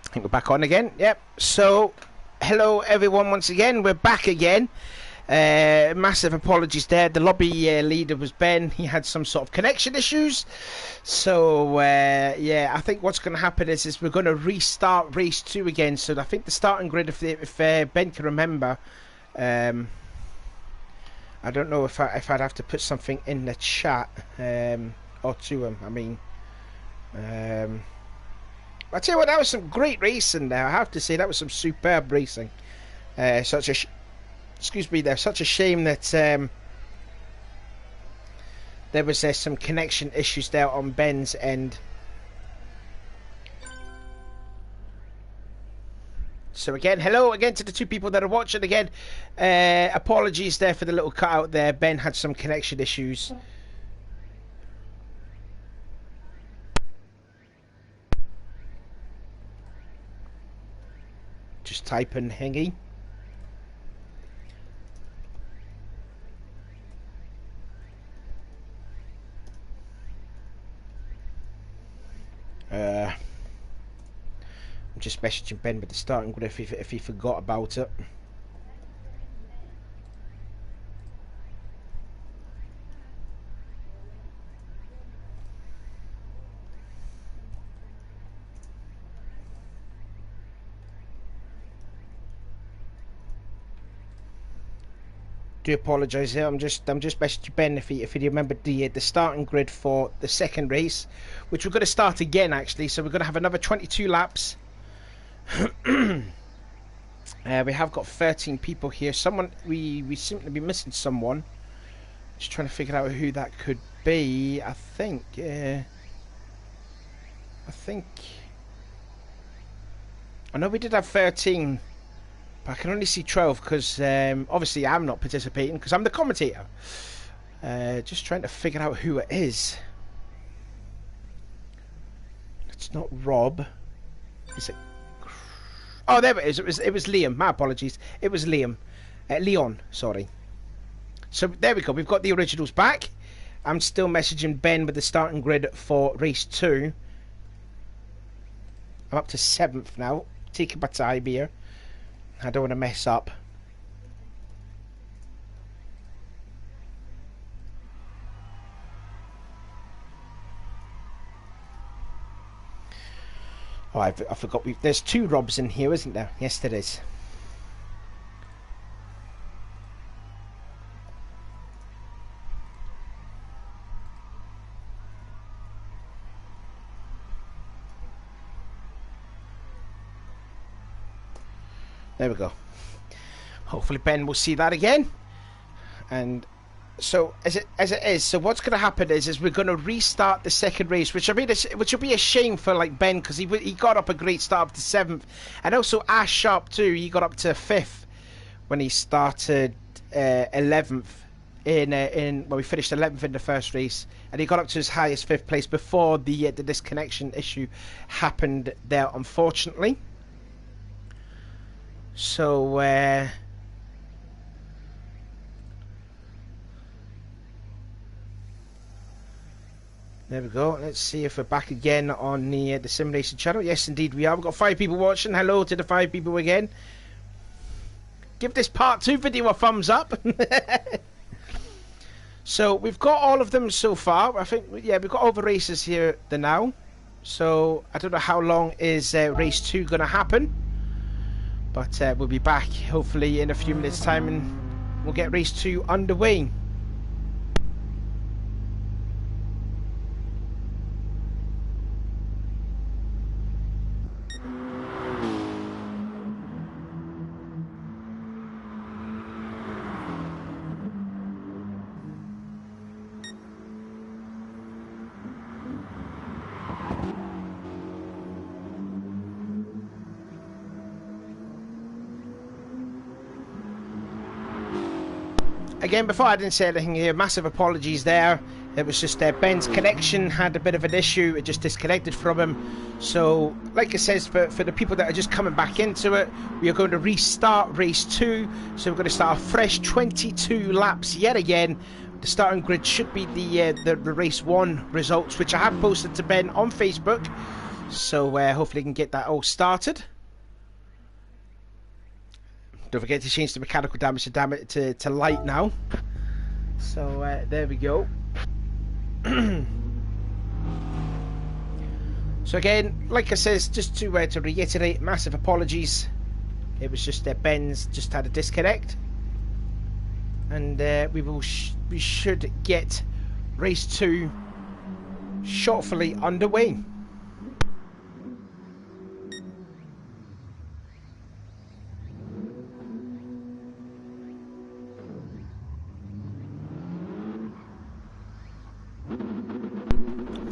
I think we're back on again. Yep. So, hello everyone once again. We're back again. Massive apologies there. The lobby leader was Ben. He had some sort of connection issues. So, yeah, I think what's going to happen is we're going to restart race 2 again. So, I think the starting grid, if Ben can remember, I don't know if I'd have to put something in the chat or to him. I mean, I tell you what, that was some great racing there. I have to say that was some superb racing. Excuse me, there's such a shame that there was some connection issues there on Ben's end. So again, hello again to the two people that are watching again. Apologies there for the little cutout there. Ben had some connection issues. Just type in Hingy. I'm just messaging Ben with the starting grid if he forgot about it. Do apologise here. I'm just messaging Ben if he remembered the starting grid for the second race, which we're going to start again actually. So we're going to have another 22 laps. We have got 13 people here. Someone we seem to be missing someone. Just trying to figure out who that could be. I think I know we did have 13. I can only see 12 because obviously I'm not participating because I'm the commentator. Just trying to figure out who it is. It's not Rob. Is it? Oh, there it is. It was Liam. My apologies. It was Liam. Leon, sorry. So there we go. We've got the originals back. I'm still messaging Ben with the starting grid for race 2. I'm up to 7th now. Taking my time here. I don't want to mess up. Oh, I forgot. There's 2 Robs in here, isn't there? Yes, there is. There we go. Hopefully Ben will see that again. And so as it is, so what's going to happen is we're going to restart the second race, which will be a shame for like Ben because he got up a great start up to 7th, and also Ash Sharp too. He got up to 5th when he started 11th in when we finished 11th in the first race, and he got up to his highest 5th place before the disconnection issue happened there, unfortunately. So there we go. Let's see if we're back again on the simulation channel. Yes, indeed we are. We've got 5 people watching. Hello to the 5 people again. Give this part 2 video a thumbs up. So we've got all of them so far. I think, yeah, we've got all the races here now. So I don't know how long is race 2 going to happen. But we'll be back hopefully in a few minutes time and we'll get race 2 underway. Again, before I didn't say anything here, massive apologies there. It was just Ben's connection had a bit of an issue. It just disconnected from him. So, like it says, for the people that are just coming back into it, we are going to restart race 2. So we're going to start a fresh 22 laps yet again. The starting grid should be the race 1 results, which I have posted to Ben on Facebook. So hopefully we can get that all started. Don't forget to change the mechanical damage to light now. So there we go. So again, like I says, just to reiterate, massive apologies. It was just Ben's just had a disconnect, and we should get race 2 shortly underway.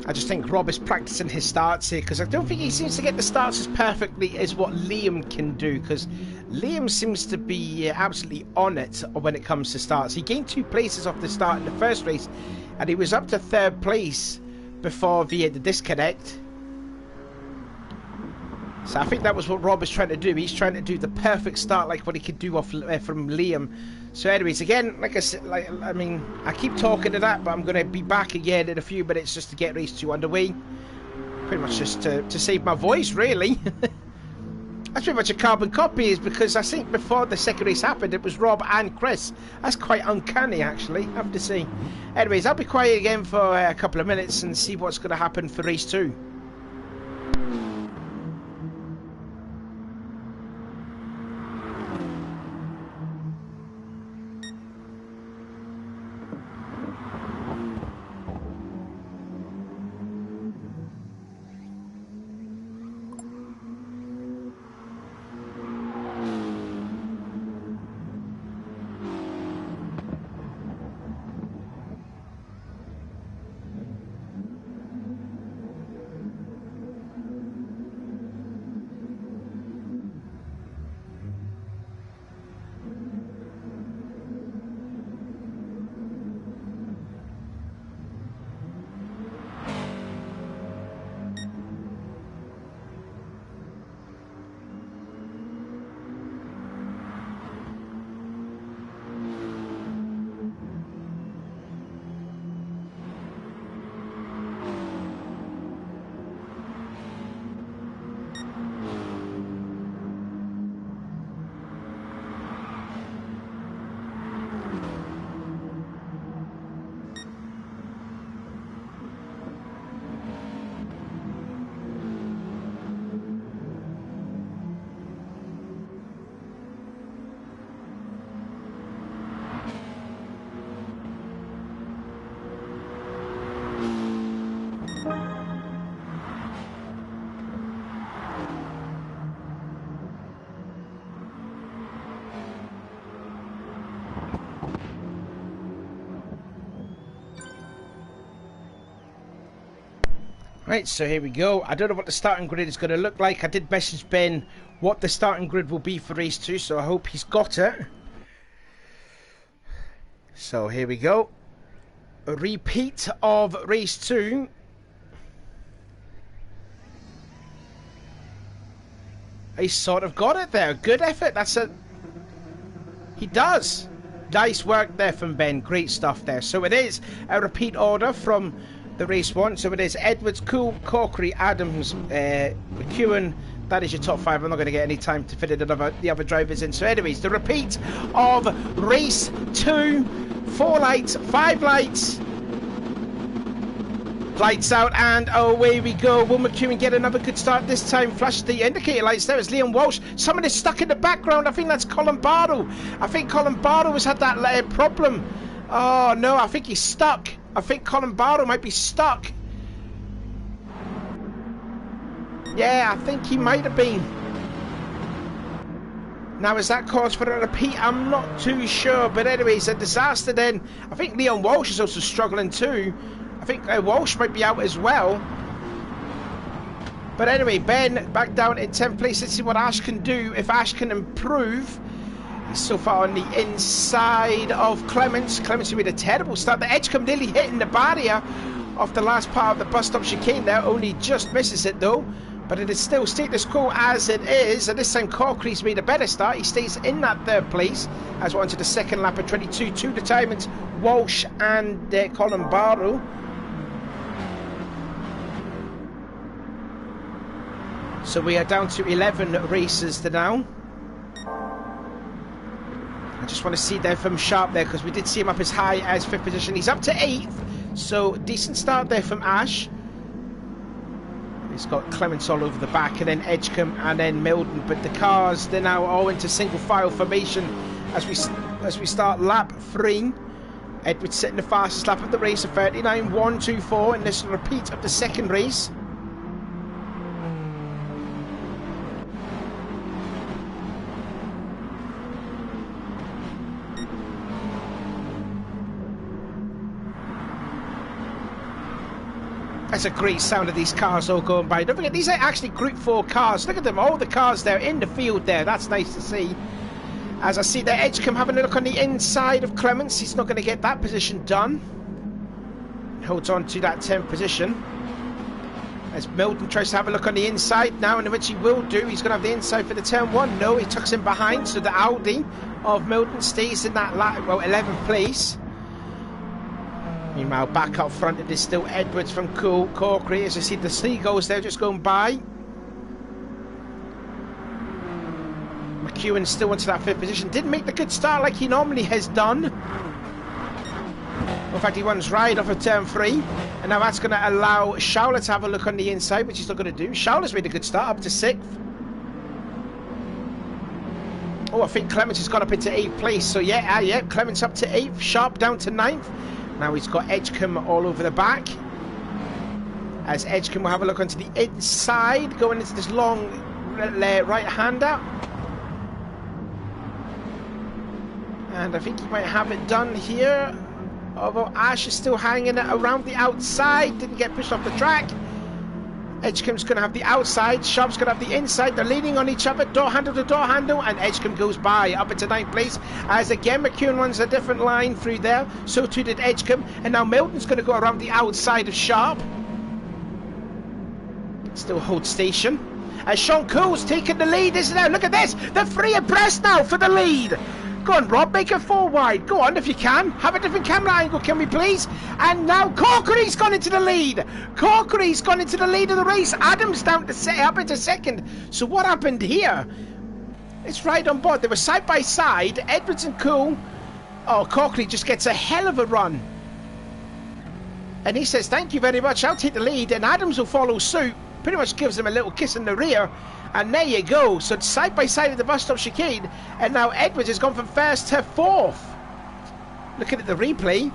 I just think Rob is practicing his starts here, because I don't think he seems to get the starts as perfectly as what Liam can do, because Liam seems to be absolutely on it when it comes to starts. He gained 2 places off the start in the first race, and he was up to 3rd place before the disconnect. So I think that was what Rob is trying to do. He's trying to do the perfect start like what he could do off from Liam. So anyways, again, like I said, I mean, I keep talking to that, but I'm going to be back again in a few minutes just to get race 2 underway. Pretty much just to save my voice, really. That's pretty much a carbon copy, is because I think before the second race happened, it was Rob and Chris. That's quite uncanny, actually, I have to say. Anyways, I'll be quiet again for a couple of minutes and see what's going to happen for race 2. Right, so here we go. I don't know what the starting grid is going to look like. I did message Ben what the starting grid will be for race 2, so I hope he's got it. So here we go. A repeat of race 2. He sort of got it there. Good effort. He does. Nice work there from Ben. Great stuff there. So it is a repeat order from the race 1. So it is Edwards, Cool, Corkery, Adams, McEwen. That is your top 5. I'm not going to get any time to fit the other drivers in. So anyways, the repeat of race 2. 4 lights, 5 lights. Lights out, and away we go. Will McEwen get another good start this time? Flash the indicator lights. There is Liam Welsh. Someone is stuck in the background. I think that's Colin Barlow. I think Colin Barlow has had that problem. Oh no, I think he's stuck. I think Colin Barlow might be stuck. Yeah, I think he might have been. Now, is that cause for a repeat? I'm not too sure. But anyways, a disaster then. I think Leon Walsh is also struggling too. I think Walsh might be out as well. But anyway, Ben back down in 10th place. Let's see what Ash can do. If Ash can improve. He's so far on the inside of Clements. Clements made a terrible start. The Edgecombe nearly hitting the barrier off the last part of the bus stop chicane there. Only just misses it though. But it is still status quo as it is. And this time Corkery's made a better start. He stays in that 3rd place as we're on to the 2nd lap of 22. 2 retirements, Walsh and Colin Barlow. So we are down to 11 races to now. I just want to see there from Sharp there, because we did see him up as high as 5th position. He's up to 8th, so decent start there from Ash. He's got Clements all over the back, and then Edgecombe, and then Milden. But the cars, they're now all into single file formation as we start lap 3. Edwards setting the fastest lap of the race, a 39.124, and this is a repeat of the second race. That's a great sound of these cars all going by. Don't forget, these are actually Group 4 cars. Look at them, all the cars there in the field there. That's nice to see. As I see there, Edgecombe having a look on the inside of Clements. He's not going to get that position done. Holds on to that 10th position. As Milton tries to have a look on the inside now, and which he will do. He's going to have the inside for the turn 1. No, he tucks him behind, so the Audi of Milton stays in that 11th place. Meanwhile, back up front, it is still Edwards from Corkery. As I see the Seagulls there just going by. McEwen still into that 5th position. Didn't make the good start like he normally has done. In fact, he runs right off of turn 3. And now that's going to allow Schauler to have a look on the inside, which he's not going to do. Schauler's made a good start, up to 6th. Oh, I think Clements has gone up into 8th place. So yeah, Clements up to 8th. Sharp down to 9th. Now he's got Edgecombe all over the back. As Edgecombe will have a look onto the inside, going into this long right-hander. And I think he might have it done here. Although Ash is still hanging around the outside. Didn't get pushed off the track. Edgecombe's going to have the outside. Sharp's going to have the inside. They're leaning on each other. Door handle to door handle. And Edgecombe goes by up into 9th place. As again, McEwen runs a different line through there. So too did Edgecombe. And now Milton's going to go around the outside of Sharp. Still hold station. As Sean Coole's taking the lead, isn't it? Look at this. They're 3 abreast now for the lead. Go on, Rob, make it 4 wide. Go on if you can. Have a different camera angle, can we please? And now Corkery's gone into the lead. Corkery's gone into the lead of the race. Adams down to up into 2nd. So what happened here? It's right on board. They were side by side. Edwards and Cool. Oh, Corkery just gets a hell of a run. And he says, thank you very much. I'll take the lead. And Adams will follow suit. Pretty much gives him a little kiss in the rear. And there you go. So it's side by side at the bus stop chicane. And now Edwards has gone from 1st to 4th. Looking at the replay.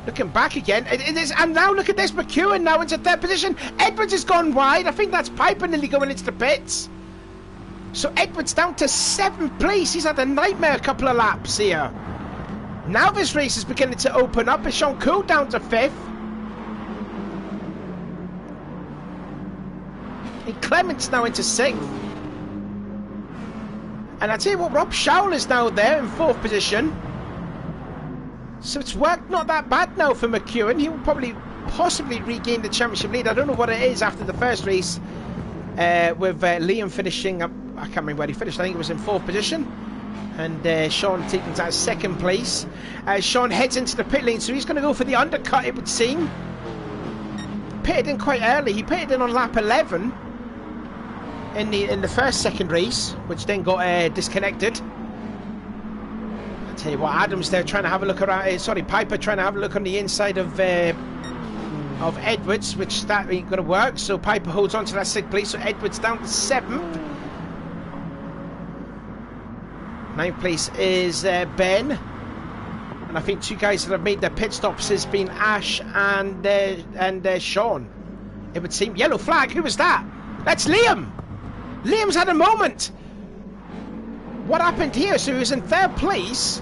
Looking back again. And now look at this. McEwen now into 3rd position. Edwards has gone wide. I think that's Piper nearly going into the pits. So Edwards down to 7th place. He's had a nightmare a couple of laps here. Now this race is beginning to open up. It's Sean Cool down to 5th. And Clements now into 6th. And I tell you what, Rob Schauler's now there in 4th position. So it's worked not that bad now for McEwen. He will probably possibly regain the championship lead. I don't know what it is after the first race with Liam finishing up. I can't remember where he finished. I think it was in 4th position. And Sean taking that 2nd place. Sean heads into the pit lane, so he's going to go for the undercut, it would seem. Pitted in quite early. He pitted in on lap 11. In the second race, which then got disconnected. I tell you what, Adams there trying to have a look around. Piper trying to have a look on the inside of Edwards, which that ain't gonna work. So Piper holds on to that 6th place. So Edwards down to 7th. 9th place is Ben, and I think 2 guys that have made their pit stops has been Ash and Sean. It would seem. Yellow flag. Who was that? That's Liam. Liam's had a moment. What happened here? So he was in 3rd place.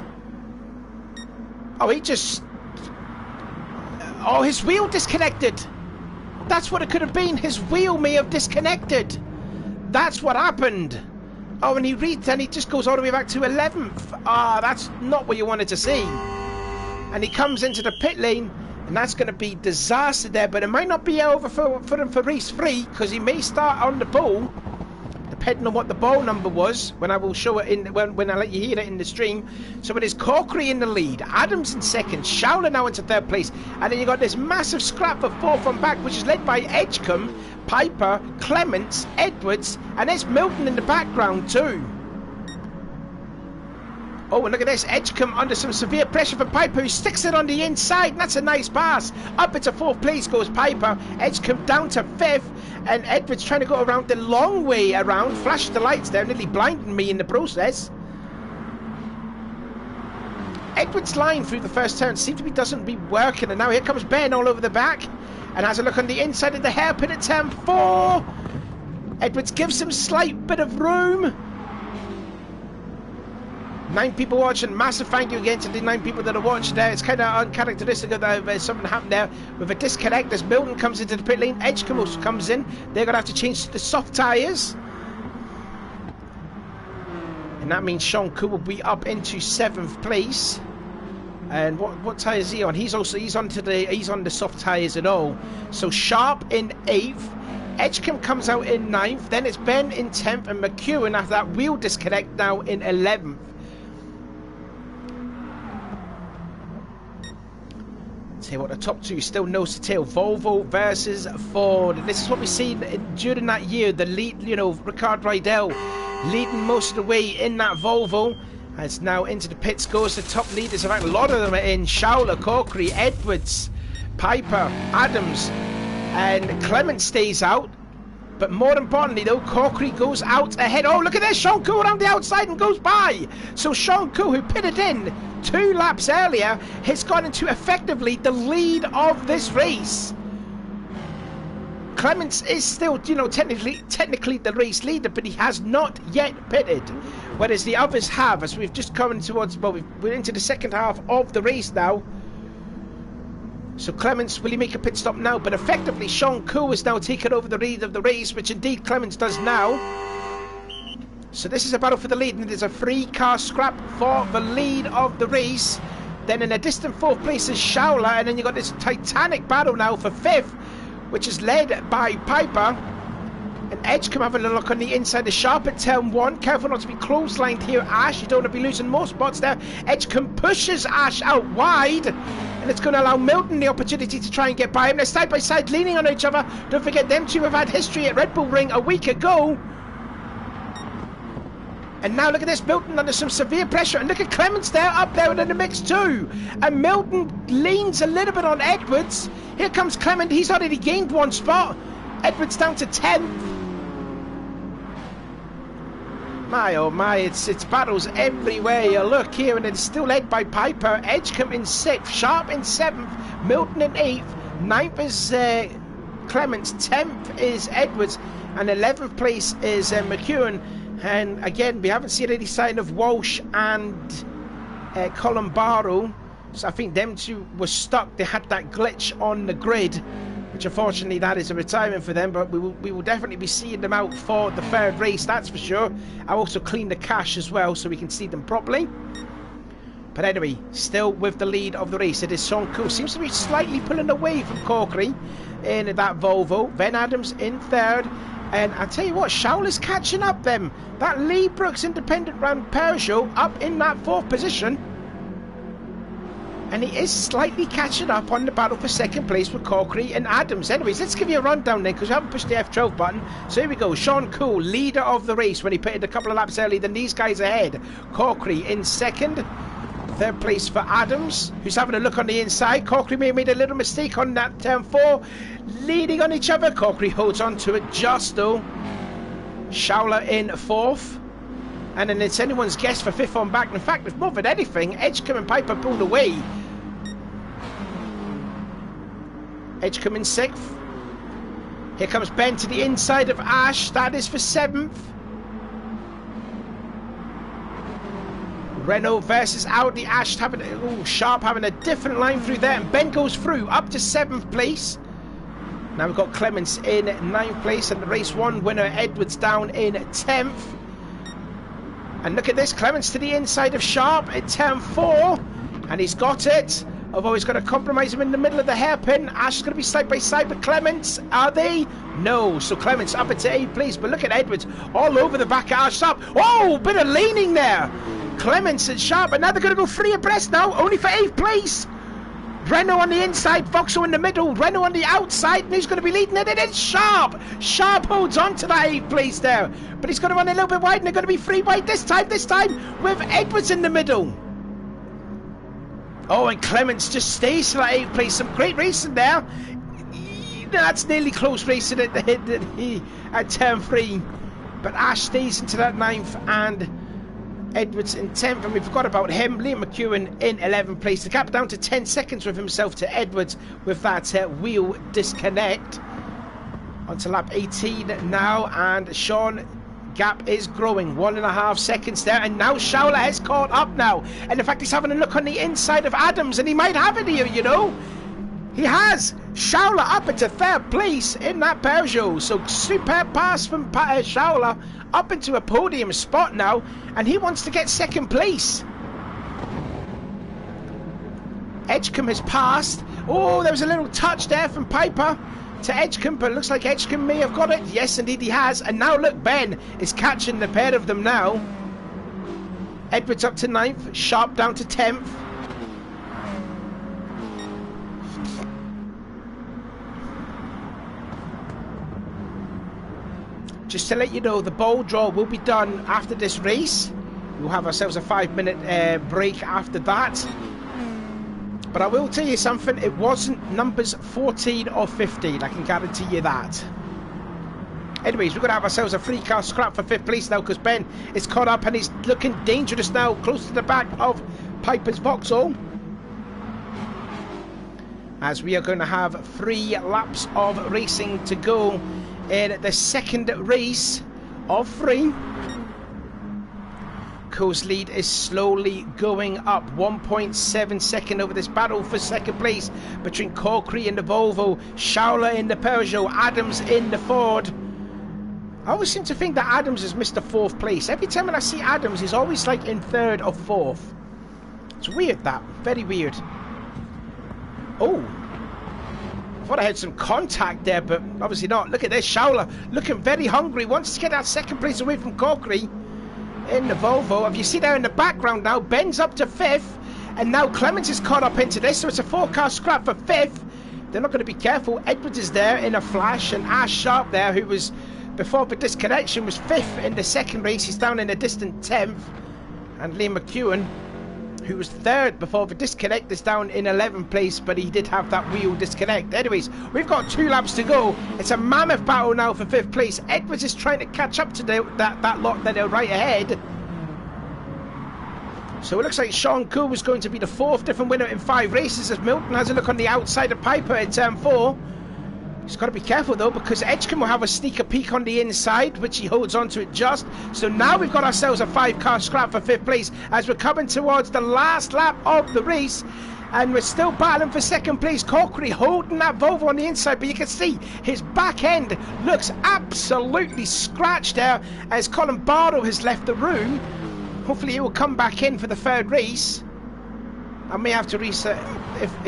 Oh, he just... Oh, his wheel disconnected. That's what it could have been. His wheel may have disconnected. That's what happened. Oh, and he just goes all the way back to 11th. Ah, that's not what you wanted to see. And he comes into the pit lane, and that's going to be disaster there. But it might not be over for him for race 3, because he may start on the pole, depending on what the ball number was, when I will show it when I let you hear it in the stream. So it is Corkery in the lead, Adams in 2nd, Schauler now into 3rd place, and then you got this massive scrap for 4th from back, which is led by Edgecombe, Piper, Clements, Edwards, and there's Milton in the background too. Oh, and look at this. Edgecombe under some severe pressure from Piper, who sticks it on the inside. And that's a nice pass. Up into 4th place goes Piper. Edgecombe down to 5th. And Edwards trying to go around the long way around. Flashed the lights there, nearly blinding me in the process. Edwards' line through the first turn seems to be doesn't be working. And now here comes Ben all over the back. And has a look on the inside of the hairpin at turn 4. Edwards gives him slight bit of room. 9 people watching. Massive thank you again to the 9 people that are watching there. It's kind of uncharacteristic that something happened there with a disconnect as Milton comes into the pit lane. Edgecombe also comes in. They're going to have to change to the soft tyres. And that means Sean Koo will be up into 7th place. And what tyre is he on? He's on the soft tyres and all. So Sharp in 8th. Edgecombe comes out in 9th. Then it's Ben in 10th and McEwen after that wheel disconnect now in 11th. Tell you what, the top 2 still nose to tail. Volvo versus Ford. And this is what we've seen during that year. The lead, Ricard Rydell leading most of the way in that Volvo. As now into the pits goes the top leaders. In fact, a lot of them are in. Schauler, Corkery, Edwards, Piper, Adams, and Clement stays out. But more importantly, though, Corkery goes out ahead. Oh, look at this. Sean Koo around the outside and goes by. So Sean Koo, who pitted in 2 laps earlier, has gone into effectively the lead of this race. Clements is still, technically the race leader, but he has not yet pitted. Whereas the others have, as we've just come towards, well, we're into the second half of the race now. So Clements, will he make a pit stop now? But effectively, Sean Koo has now taken over the lead of the race, which indeed Clements does now. So this is a battle for the lead, and there's a 3-car scrap for the lead of the race. Then in a distant 4th place is Schauler, and then you've got this titanic battle now for 5th, which is led by Piper. And Edgecombe having a look on the inside. The Sharp at turn 1. Careful not to be close-lined here, Ash. You don't want to be losing more spots there. Edgecombe pushes Ash out wide. And it's going to allow Milton the opportunity to try and get by him. They're side by side, leaning on each other. Don't forget, them two have had history at Red Bull Ring a week ago. And now look at this, Milton under some severe pressure. And look at Clements there, up there in the mix too. And Milton leans a little bit on Edwards. Here comes Clement. He's already gained 1 spot. Edwards down to 10th. My oh my, it's battles everywhere you look here, and it's still led by Piper. Edgecombe in 6th, Sharp in 7th, Milton in 8th, 9th is Clements, 10th is Edwards, and 11th place is McEwen. And again, we haven't seen any sign of Walsh and Colombaro, so I think them two were stuck. They had that glitch on the grid, which unfortunately that is a retirement for them, but we will definitely be seeing them out for the 3rd race, that's for sure. I'll also clean the cache as well so we can see them properly. But anyway, still with the lead of the race, it is Sean Koo. Seems to be slightly pulling away from Corkery in that Volvo. Ben Adams in 3rd. And I tell you what, Schauler's catching up them. That Lee Brooks independent round Peugeot up in that 4th position. And he is slightly catching up on the battle for 2nd place with Corkery and Adams. Anyways, let's give you a rundown then, because we haven't pushed the F12 button. So here we go. Sean Koo, leader of the race when he pitted a couple of laps early than these guys ahead. Corkery in 2nd. 3rd place for Adams, who's having a look on the inside. Corkery may have made a little mistake on that turn 4. Leading on each other. Corkery holds on to it just though. Schauler in 4th. And then it's anyone's guess for 5th on back. In fact, if more than anything, Edgecombe and Piper pulled away. Edgecombe in 6th. Here comes Ben to the inside of Ash. That is for 7th. Renault versus Audi. Ash having Sharp having a different line through there. And Ben goes through up to 7th place. Now we've got Clements in 9th place. And the race 1 winner Edwards down in 10th. And look at this, Clements to the inside of Sharp at turn 4. And he's got it. Although he's going to compromise him in the middle of the hairpin. Ash is going to be side by side with Clements. Are they? No. So Clements up into 8th place. But look at Edwards all over the back of Ash. Sharp. Oh, bit of leaning there. Clements and Sharp. And now they're going to go 3 abreast now. Only for 8th place. Renault on the inside, Vauxhall in the middle, Renault on the outside, and who's going to be leading it? It is Sharp. Sharp holds on to that 8th place there, but he's going to run a little bit wide, and they're going to be 3 wide this time with Edwards in the middle. Oh, and Clements just stays to that 8th place. Some great racing there. That's nearly close racing at turn 3, but Ash stays into that 9th, and Edwards in 10th, and we forgot about him. Liam McEwen in 11th place. The gap down to 10 seconds with himself to Edwards with that wheel disconnect. Onto lap 18 now, and Sean gap is growing. 1.5 seconds there, and now Schauler has caught up now. And in fact, he's having a look on the inside of Adams, and he might have it here, you know. He has Schauler up into 3rd place in that Peugeot. So superb pass from Schauler up into a podium spot now, and he wants to get 2nd place. Edgecombe has passed. Oh, there was a little touch there from Piper to Edgecombe, but it looks like Edgecombe may have got it. Yes, indeed he has. And now look, Ben is catching the pair of them now. Edwards up to 9th, Sharp down to 10th. Just to let you know, the ball draw will be done after this race. We'll have ourselves a 5-minute break after that. But I will tell you something, it wasn't numbers 14 or 15, I can guarantee you that. Anyways, we're going to have ourselves a 3-car scrap for 5th place now, because Ben is caught up and he's looking dangerous now, close to the back of Piper's Vauxhall. As we are going to have 3 laps of racing to go in the 2nd race of 3. Co's lead is slowly going up. 1.7 second over this battle for 2nd place between Corkery in the Volvo, Schauler in the Peugeot, Adams in the Ford. I always seem to think that Adams has missed the 4th place. Every time when I see Adams, he's always like in 3rd or 4th. It's weird, that. Very weird. Oh. I thought I had some contact there, but obviously not. Look at this, Schauler looking very hungry. Wants to get that 2nd place away from Corkery in the Volvo. If you see there in the background now, Ben's up to 5th, and now Clements is caught up into this, so it's a 4-car scrap for 5th. They're not going to be careful. Edwards is there in a flash, and Ash Sharp there, who was, before the disconnection, was 5th in the 2nd race. He's down in a distant 10th. And Liam McEwen, who was 3rd before the disconnect, is down in 11th place, but he did have that wheel disconnect. Anyways, we've got 2 laps to go. It's a mammoth battle now for 5th place. Edwards is trying to catch up to that lot that are right ahead. So it looks like Sean Coe was going to be the 4th different winner in 5 races, as Milton has a look on the outside of Piper in turn 4. He's got to be careful though, because Edgecombe will have a sneaker peek on the inside, which he holds on to it just. So now we've got ourselves a 5-car scrap for 5th place as we're coming towards the last lap of the race. And we're still battling for 2nd place. Corkery holding that Volvo on the inside, but you can see his back end looks absolutely scratched there as Colin Barlow has left the room. Hopefully he will come back in for the 3rd race. I may have to reset.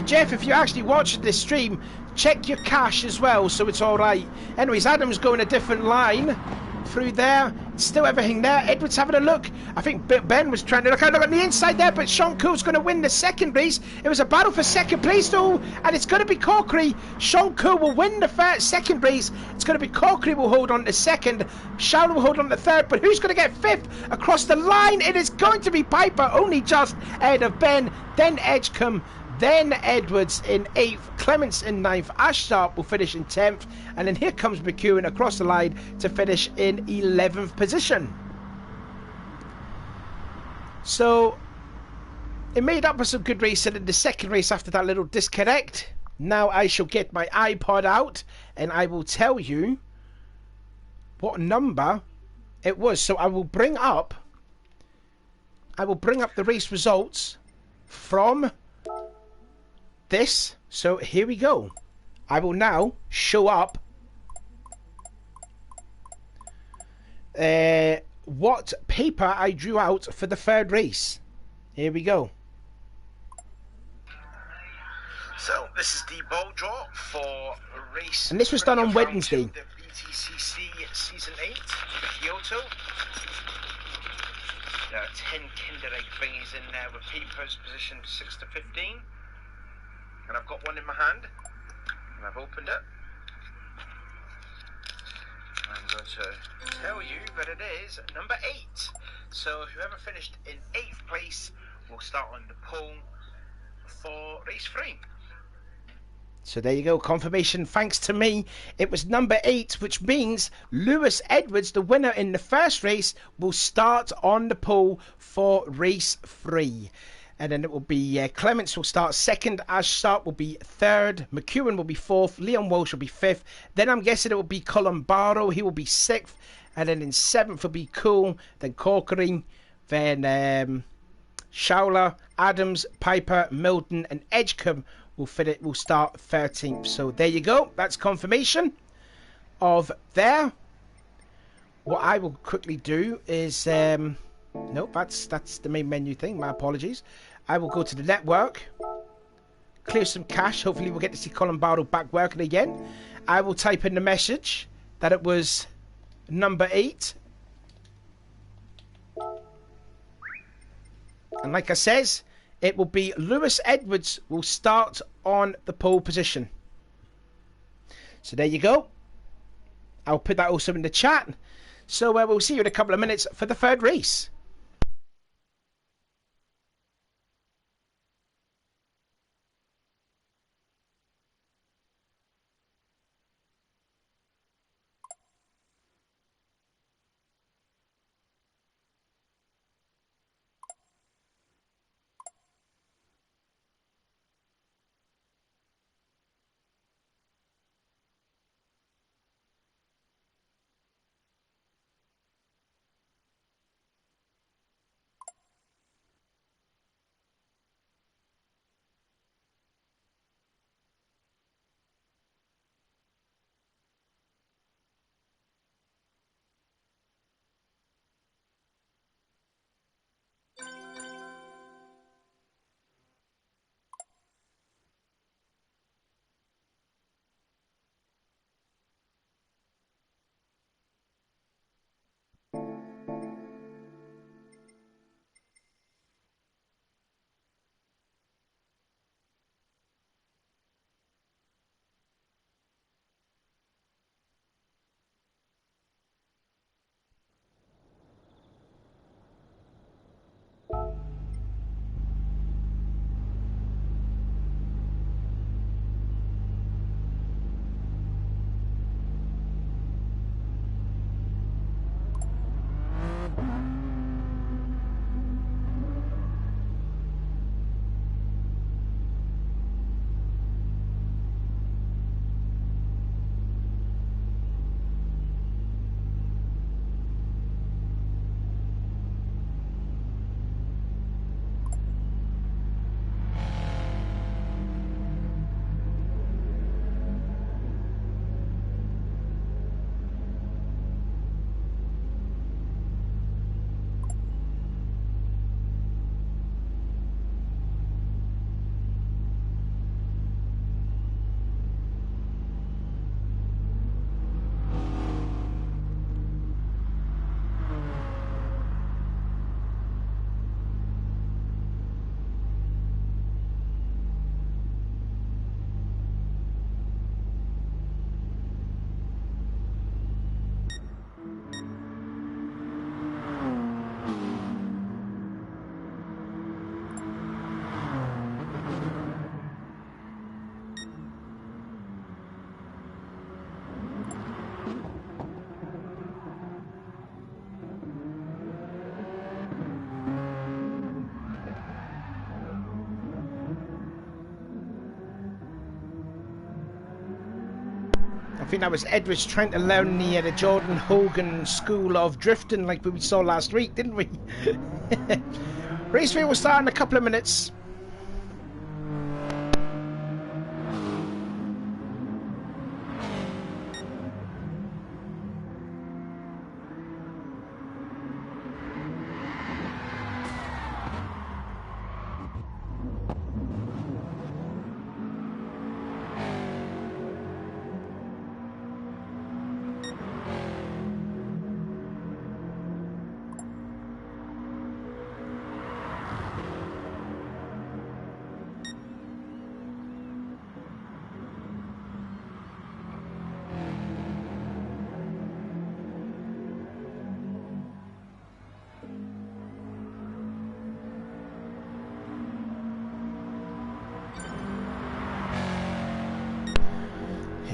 Jeff, if you're actually watching this stream, check your cache as well, so it's alright. Anyways, Adam's going a different line through there. Still everything there. Edwards having a look. I think Ben was trying to look on the inside there, but Sean Coe's going to win the 2nd race. It was a battle for 2nd place though, and it's going to be Corkery. Sean Coe will win the 2nd race. It's going to be Corkery will hold on to 2nd. Schauler will hold on to 3rd, but who's going to get 5th across the line? It is going to be Piper, only just ahead of Ben, then Edgecombe, then Edwards in 8th, Clements in 9th, Ash Sharp will finish in 10th, and then here comes McEwen across the line to finish in 11th position. So it made up for some good racing in the 2nd race after that little disconnect. Now I shall get my iPod out and I will tell you what number it was. So I will bring up the race results from this. So here we go. I will now show up what paper I drew out for the 3rd race. Here we go. So this is the ball draw for race, and this was done on Wednesday. The BTCC season 8 Kyoto. There are 10 Kinder Egg thingies in there with papers positioned 6 to 15. and I've got one in my hand, and I've opened it. I'm going to tell you that it is number 8. So whoever finished in 8th place will start on the pole for race 3. So there you go, confirmation thanks to me. It was number 8, which means Lewis Edwards, the winner in the first race, will start on the pole for race 3. And then it will be Clements will start 2nd, Ashstart will be 3rd, McEwen will be 4th, Leon Walsh will be 5th. Then I'm guessing it will be Colin Barrow, he will be 6th. And then in 7th will be Cool, then Corkery, then Schauler, Adams, Piper, Milton, and Edgecombe will start 13th. So there you go. That's confirmation of there. What I will quickly do is nope, that's the main menu thing. My apologies. I will go to the network, clear some cache. Hopefully we'll get to see Colin Barrow back working again. I will type in the message that it was number 8. And like I says, it will be Lewis Edwards will start on the pole position. So there you go. I'll put that also in the chat. So we'll see you in a couple of minutes for the 3rd race. I think that was Edwards trying to learn the Jordan Hogan school of drifting like we saw last week, didn't we? Race 3 will start in a couple of minutes.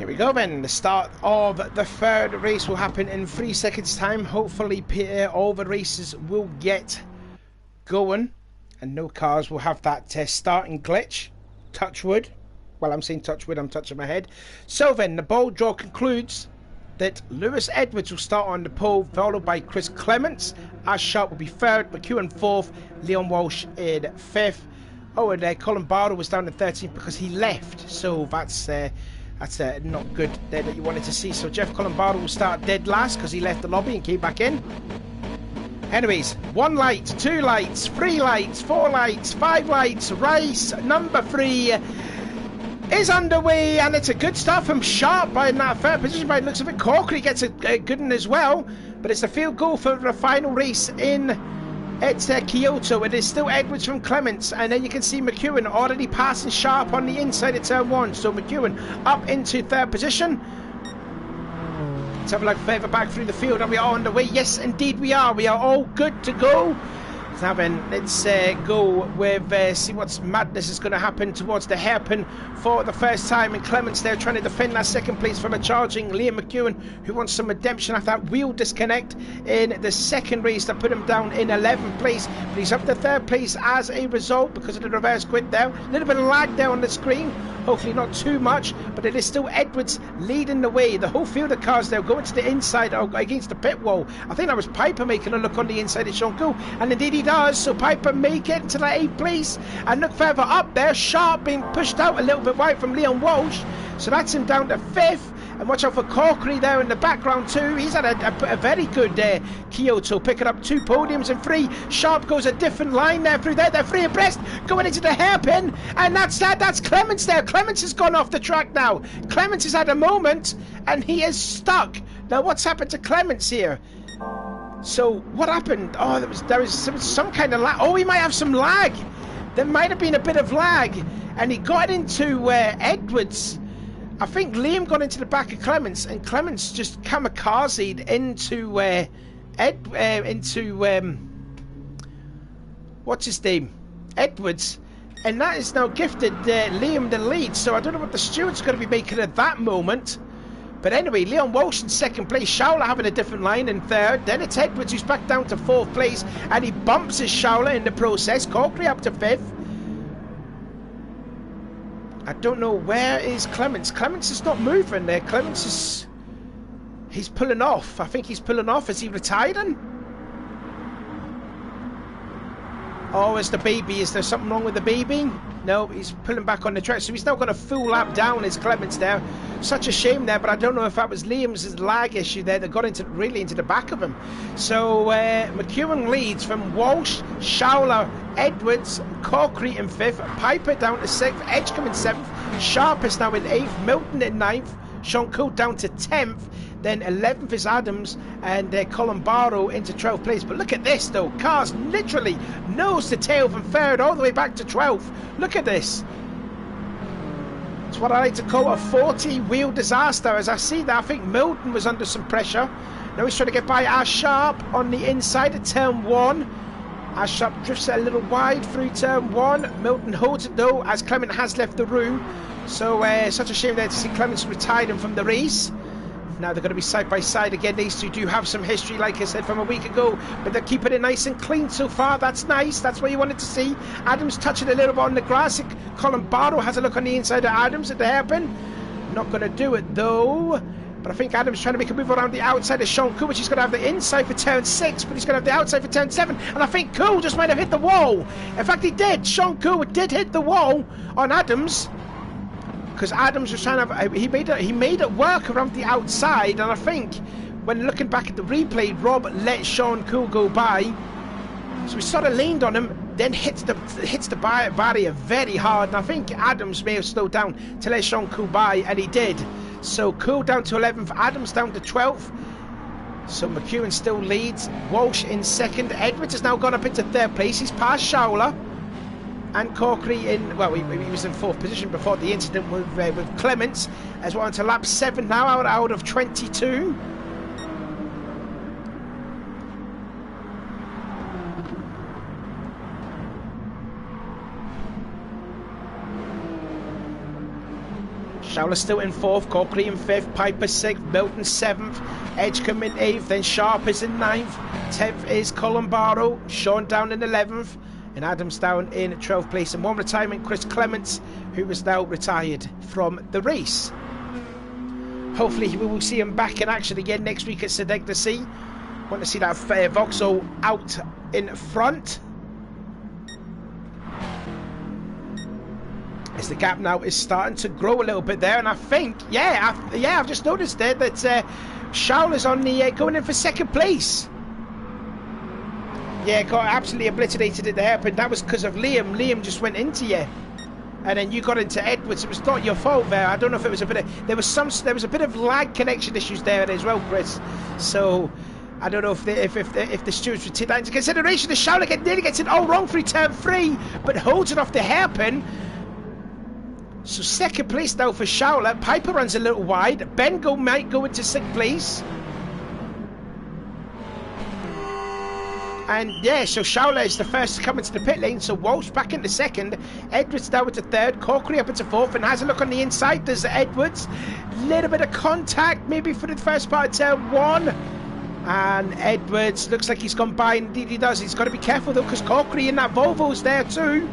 Here we go then. The start of the third race will happen in 3 seconds time. Hopefully all the races will get going and no cars will have that starting glitch. Touch wood. Well, I'm saying touch wood, I'm touching my head. So then the ball draw concludes that Lewis Edwards will start on the pole, followed by Chris Clements. Ash Sharp will be third, McEwen fourth, Leon Walsh in fifth. Oh, and Colin Barlow was down to 13th because he left. So that's not good there that you wanted to see. So Jeff Colin Barlow will start dead last because he left the lobby and came back in. Anyways, 1 light, 2 lights, 3 lights, 4 lights, 5 lights. Race number 3 is underway, and it's a good start from Sharp by in that third position. By the looks of it, Corkery gets a good one as well, but it's the field goal for the final race at Kyoto. It is still Edwards from Clements, and then you can see McEwen already passing Sharp on the inside of turn 1. So McEwen up into third position. Let's have a look further back through the field. Are we all underway? Yes, indeed we are. We are all good to go. So then let's go with see what madness is going to happen towards the hairpin for the first time. And Clements there trying to defend that second place from a charging Liam McEwen, who wants some redemption after that wheel disconnect in the second race that put him down in 11th place. But he's up to third place as a result because of the reverse quit there. A little bit of lag there on the screen. Hopefully not too much, but it is still Edwards leading the way. The whole field of cars there going to the inside against the pit wall. I think that was Piper making a look on the inside of Sean Cool, and indeed he does. So Piper may get to that 8th place, and look further up there, Sharp being pushed out a little bit wide from Leon Walsh, so that's him down to 5th. And watch out for Corkery there in the background too. He's had a very good Kyoto, picking up 2 podiums and 3. Sharp goes a different line there through there. They're 3 abreast, going into the hairpin, and that's Clements there. Clements has gone off the track now. Clements has had a moment, and he is stuck. Now what's happened to Clements here? So what happened? Oh, there was some kind of lag. Oh, he might have some lag. There might have been a bit of lag, and he got into Edwards. I think Liam got into the back of Clements, and Clements just kamikazed into what's his name? Edwards, and that is now gifted Liam the lead. So I don't know what the steward's going to be making at that moment. But anyway, Leon Walsh in second place, Schauler having a different line in third. Then it's Edwards who's back down to 4th place, and he bumps his Schauler in the process. Corkery up to 5th. I don't know, where is Clements? Clements is not moving there. Clements is... he's pulling off. I think he's pulling off. Is he retiring? Oh, is the baby? Is there something wrong with the baby? No, he's pulling back on the track. So he's now got a full lap down, is Clements there. Such a shame there, but I don't know if that was Liam's lag issue there that got really into the back of him. So McEwen leads from Walsh, Schauler, Edwards, Corkery in 5th, Piper down to 6th, Edgecombe in 7th, Sharp is now in 8th, Milton in 9th, Sean Coe down to 10th, then 11th is Adams, and Colin Barlow into 12th place. But look at this though, cars literally nose to tail from 3rd all the way back to 12th. Look at this. It's what I like to call a 40-wheel disaster. As I see that, I think Milton was under some pressure. Now he's trying to get by Ash Sharp on the inside of turn 1. Ash Sharp drifts it a little wide through turn 1. Milton holds it though, as Clement has left the room. So such a shame there to see Clements retiring from the race. Now they're going to be side by side again. These two do have some history, like I said, from a week ago, but they're keeping it nice and clean so far. That's nice. That's what you wanted to see. Adams touching a little bit on the grass. Colin Barlow has a look on the inside of Adams at the hairpin. Not going to do it though. But I think Adams trying to make a move around the outside of Sean Cool, which he's going to have the inside for turn 6, but he's going to have the outside for turn 7. And I think Cool just might have hit the wall. In fact, he did. Sean Cool did hit the wall on Adams, because Adams was trying to have, he made it work around the outside, and I think when looking back at the replay, Rob let Sean Cool go by, so he sort of leaned on him, then hits the barrier very hard, and I think Adams may have slowed down to let Sean Cool by, and he did. So Cool down to 11th, Adams down to 12th. So McEwen still leads, Walsh in 2nd, Edwards has now gone up into 3rd place, he's past Schauler. And Corkery in, well, he was in 4th position before the incident with Clements, as well into lap 7 now, out of 22. Showler still in 4th, Corkery in 5th, Piper 6th, Milton 7th, Edgecombe in 8th, then Sharp is in 9th, 10th is Columbaro, Sean down in 11th, and Adams down in 12th place. And one retirement, Chris Clements, who is now retired from the race. Hopefully we will see him back in action again next week at Sedegna. Want to see that Vauxhall out in front. As the gap now is starting to grow a little bit there, and I think, I've just noticed there that Showler's on the going in for 2nd place. Yeah, got absolutely obliterated at the hairpin. That was because of Liam. Liam just went into you, and then you got into Edwards. It was not your fault there. I don't know if it was a bit of there was a bit of lag connection issues there as well, Chris. So I don't know if the stewards would take that into consideration. The Showler nearly gets it all wrong through turn 3, but holds it off the hairpin. So 2nd place now for Showler. Piper runs a little wide. Bengo might go into 6th place. And yeah, so Showler is the first to come into the pit lane. So Walsh back into 2nd. Edwards down into 3rd. Corkery up into 4th. And has a look on the inside. There's Edwards. Little bit of contact maybe for the first part of turn 1. And Edwards looks like he's gone by. Indeed he does. He's got to be careful though, because Corkery in that Volvo's there too.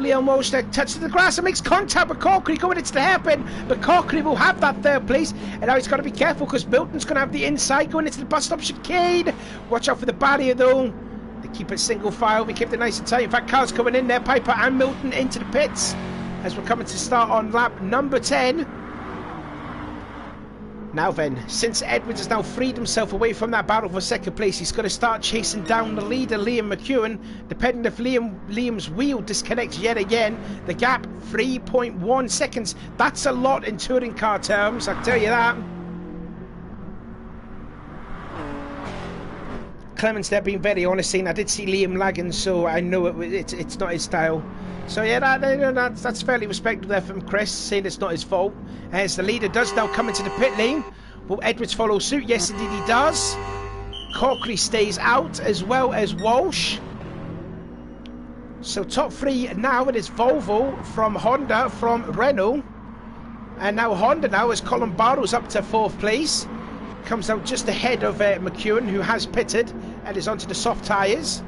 Liam Walsh there touches the grass and makes contact with Corkery going into the hairpin, but Corkery will have that 3rd place, and now he's got to be careful because Milton's going to have the inside going into the bus stop chicane. Watch out for the barrier though. They keep it single file, we keep it nice and tight. In fact, cars coming in there, Piper and Milton into the pits as we're coming to start on lap number 10. Now then, since Edwards has now freed himself away from that battle for 2nd place, he's got to start chasing down the leader, Liam McEwen. Depending if Liam's wheel disconnects yet again, the gap 3.1 seconds. That's a lot in touring car terms, I'll tell you that. Clements there being very honest, saying I did see Liam lagging, so I know it's not his style. So yeah, that's fairly respectable there from Chris, saying it's not his fault. As the leader does now come into the pit lane, will Edwards follow suit? Yes, indeed he does. Corkery stays out, as well as Walsh. So top 3 now, it is Volvo from Honda, from Renault. And now Honda now, as Columbaro's up to 4th place. Comes out just ahead of McEwen, who has pitted and is onto the soft tyres.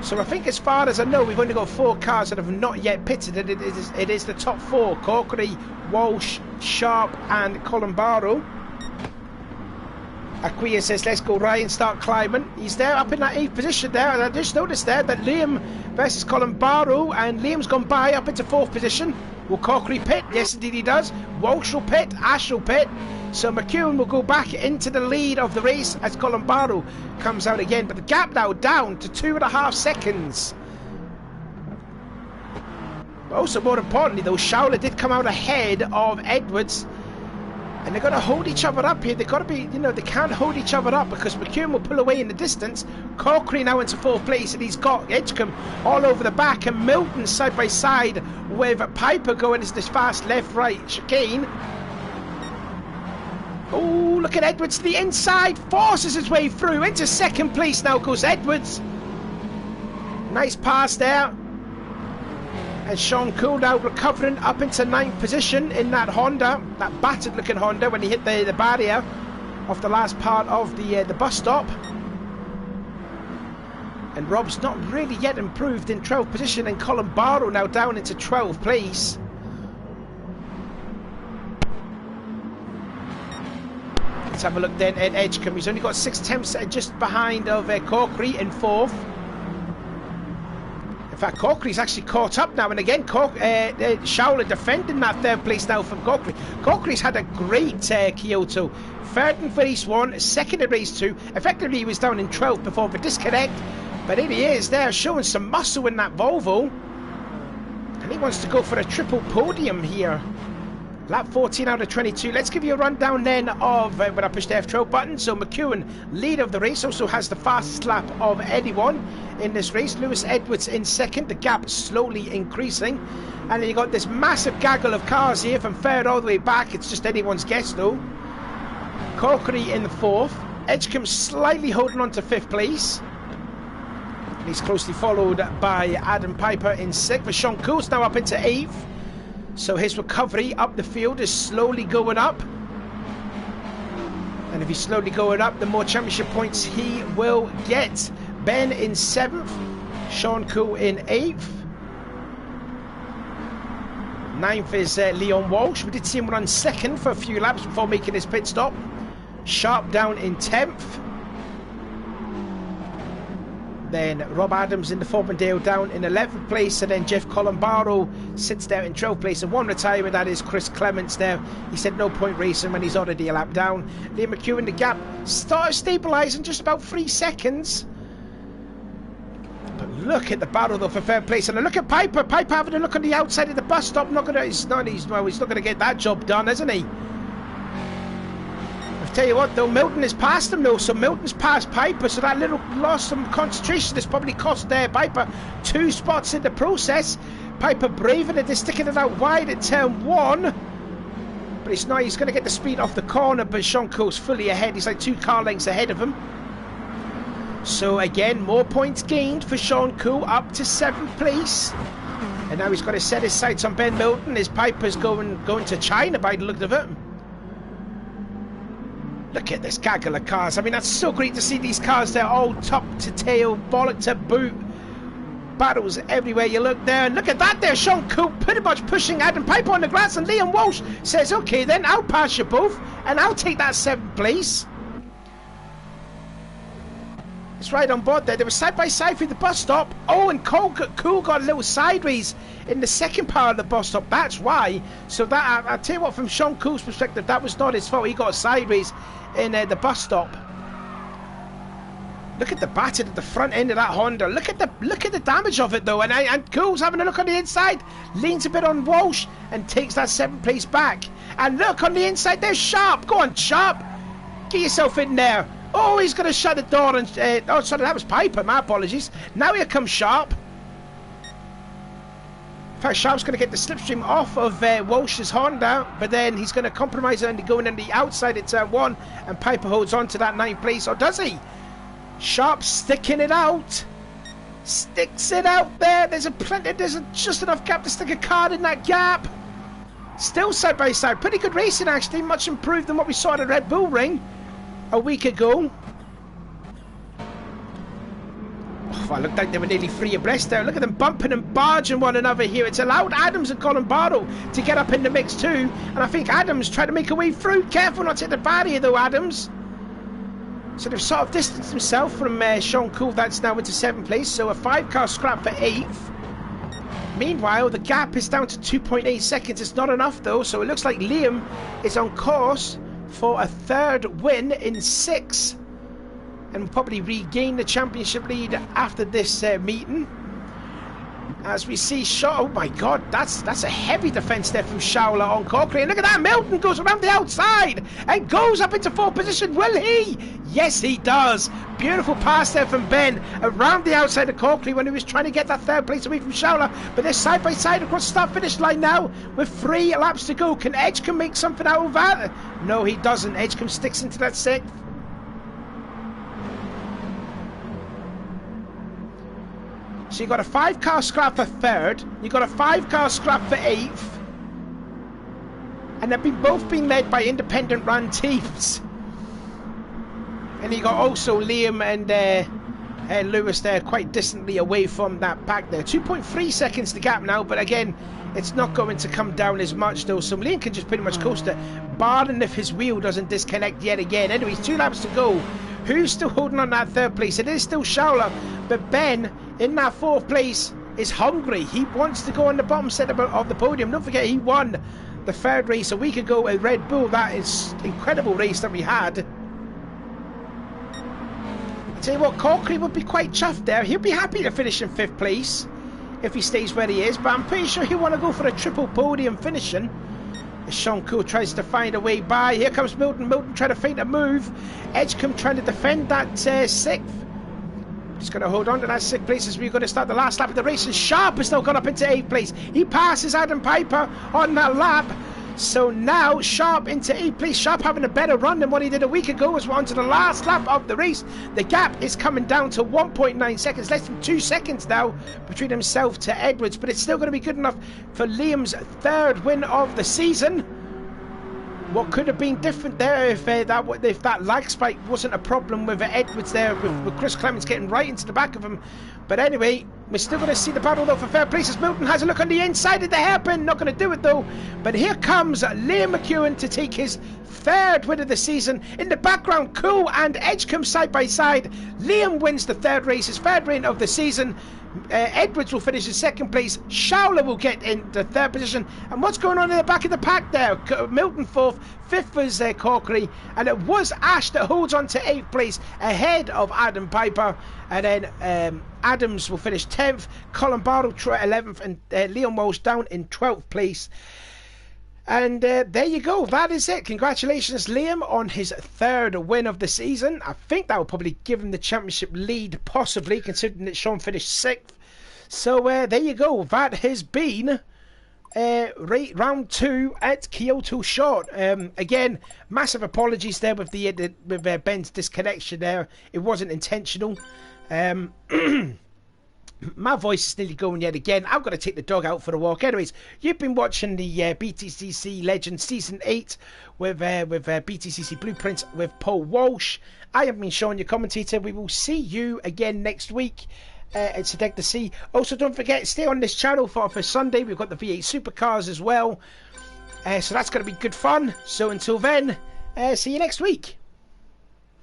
So I think, as far as I know, we've only got 4 cars that have not yet pitted, and it is the top 4: Corkery, Walsh, Sharp and Columbaro. Acquia says let's go Ryan, start climbing. He's there up in that 8th position there, and I just noticed there that Liam versus Columbaro, and Liam's gone by up into 4th position. Will Corkery pit? Yes indeed he does. Walsh will pit, Ash will pit. So McEwen will go back into the lead of the race as Columbaro comes out again. But the gap now down to 2.5 seconds. Also, more importantly though, Showler did come out ahead of Edwards. And they've got to hold each other up here. They've got to be, they can't hold each other up because McEwen will pull away in the distance. Corkery now into 4th place, and he's got Edgecombe all over the back, and Milton side by side with Piper going into this fast left-right chicane. Oh, look at Edwards to the inside, forces his way through. Into 2nd place now goes Edwards. Nice pass there. And Sean Cool now recovering up into 9th position in that Honda, that battered looking Honda, when he hit the barrier off the last part of the bus stop. And Rob's not really yet improved in 12th position, and Columbaro now down into 12th place. Let's have a look then at Edgecombe. He's only got 6 attempts just behind of Corkery in 4th. In fact, Corkery's actually caught up now, and again Showler defending that 3rd place now from Corkery. Corkery's had a great Kyoto. 3rd in race 1, 2nd in race 2. Effectively he was down in 12th before the disconnect, but here he is there showing some muscle in that Volvo, and he wants to go for a triple podium here. Lap 14 out of 22. Let's give you a rundown then of when I push the F12 button. So McEwen, lead of the race, also has the fastest lap of anyone in this race. Lewis Edwards in 2nd, the gap slowly increasing. And then you got this massive gaggle of cars here from 3rd all the way back. It's just anyone's guess though. Corkery in the 4th. Edgecombe slightly holding on to 5th place. He's closely followed by Adam Piper in 6th, but Sean Cole's now up into 8th. So his recovery up the field is slowly going up. And if he's slowly going up, the more championship points he will get. Ben in 7th, Sean Cole in 8th. 9th is Leon Walsh. We did see him run 2nd for a few laps before making his pit stop. Sharp down in 10th. Then Rob Adams in the Forbendale down in 11th place, and then Jeff Colombaro sits there in 12th place. And one retirement, that is Chris Clements there. He said no point racing when he's already a lap down. Liam McHugh, the gap started stabilising just about 3 seconds. But look at the battle though for third place, and look at Piper. Piper having a look on the outside of the bus stop. He's not going to get that job done, isn't he? I'll tell you what though, Milton has passed him though, so Milton's passed Piper, so that little loss some concentration has probably cost Piper 2 spots in the process. Piper braving it, they're sticking it out wide at turn 1, but it's not. He's going to get the speed off the corner, but Sean Cole's fully ahead. He's like 2 car lengths ahead of him. So again, more points gained for Sean Cole, up to 7th place. And now he's got to set his sights on Ben Milton. His Piper's going to China by the look of it. Look at this gaggle of cars. I mean, that's so great to see these cars. They're all top to tail, bollock to boot. Battles everywhere you look there. And look at that there. Sean Cole pretty much pushing Adam Piper on the grass. And Liam Walsh says, okay, then I'll pass you both. And I'll take that 7th place. It's right on board there. They were side by side through the bus stop. Oh, and Cole got a little sideways in the second part of the bus stop. That's why. So that I'll tell you what, from Sean Cole's perspective, that was not his fault. He got sideways in the bus stop. Look at the batter at the front end of that Honda. Look at the damage of it though. And Cole's having a look on the inside. Leans a bit on Walsh and takes that 7th place back. And look on the inside. There's Sharp. Go on, Sharp. Get yourself in there. Oh, he's going to shut the door and... oh, sorry, that was Piper. My apologies. Now here comes Sharp. In fact, Sharp's going to get the slipstream off of Walsh's Honda, but then he's going to compromise and going on the outside at turn 1, and Piper holds on to that 9th place. Or does he? Sharp sticking it out. Sticks it out there. There's just enough gap to stick a card in that gap. Still side by side. Pretty good racing, actually. Much improved than what we saw at the Red Bull Ring a week ago. Oh, it looked like they were nearly 3 abreast there. Look at them bumping and barging one another here. It's allowed Adams and Colombaro to get up in the mix too. And I think Adams tried to make a way through. Careful not to hit the barrier though, Adams. So they've sort of distanced himself from Sean Cole. That's now into 7th place. So a 5-car scrap for 8th. Meanwhile, the gap is down to 2.8 seconds. It's not enough though. So it looks like Liam is on course for a 3rd win in 6, and will probably regain the championship lead after this meeting. As we see oh my god, that's a heavy defence there from Schauler on Corkery. And look at that, Milton goes around the outside and goes up into 4th position. Will he? Yes, he does. Beautiful pass there from Ben around the outside of Corkery when he was trying to get that 3rd place away from Schauler. But they're side by side across the start-finish line now with 3 laps to go. Can Edgecombe make something out of that? No, he doesn't. Edgecombe sticks into that 6th. So you got a 5-car scrap for 3rd, you got a 5-car scrap for 8th, and they've both been led by independent run teams. And you got also Liam and Lewis there quite distantly away from that pack there. 2.3 seconds the gap now, but again, it's not going to come down as much though, so Liam can just pretty much coast it, barring if his wheel doesn't disconnect yet again. Anyways, 2 laps to go. Who's still holding on that 3rd place? It is still Schauler, but Ben in that 4th place is hungry. He wants to go on the bottom set of the podium. Don't forget, he won the 3rd race a week ago at Red Bull. That is an incredible race that we had. I'll tell you what, Corkery would be quite chuffed there. He'll be happy to finish in 5th place if he stays where he is, but I'm pretty sure he'll want to go for a triple podium finishing. As Sean Cole tries to find a way by. Here comes Milton. Milton trying to feint a move. Edgecombe trying to defend that 6th. Just going to hold on to that 6th place as we're going to start the last lap of the race. And Sharp has now gone up into 8th place. He passes Adam Piper on that lap. So now Sharp into 8th place. Sharp having a better run than what he did a week ago as we're on to the last lap of the race. The gap is coming down to 1.9 seconds, less than 2 seconds now between himself to Edwards, but it's still going to be good enough for Liam's 3rd win of the season. What could have been different there if that lag spike wasn't a problem with Edwards there, with Chris Clements getting right into the back of him. But anyway, we're still going to see the battle though for third place as Milton has a look on the inside of the hairpin. Not going to do it though. But here comes Liam McEwen to take his 3rd win of the season. In the background, Cool and Edgecombe side by side. Liam wins the 3rd race, his 3rd win of the season. Edwards will finish in 2nd place. Schauler will get into 3rd position. And what's going on in the back of the pack there? Milton 4th, 5th was Corkery, and it was Ash that holds on to 8th place ahead of Adam Piper. And then Adams will finish 10th, Colin Bartle 11th, and Leon Walsh down in 12th place. And there you go, that is it. Congratulations, Liam, on his 3rd win of the season. I think that will probably give him the championship lead, possibly, considering that Sean finished 6th. So there you go, that has been round 2 at Kyoto Short. Again, massive apologies there with Ben's disconnection there. It wasn't intentional. My voice is nearly going yet again. I've got to take the dog out for a walk. Anyways, you've been watching the BTCC Legends Season 8 with BTCC Blueprints with Paul Walsh. I have been Sean, your commentator. We will see you again next week. It's a deck to see. Also, don't forget, stay on this channel for Sunday. We've got the V8 Supercars as well. So that's going to be good fun. So until then, see you next week.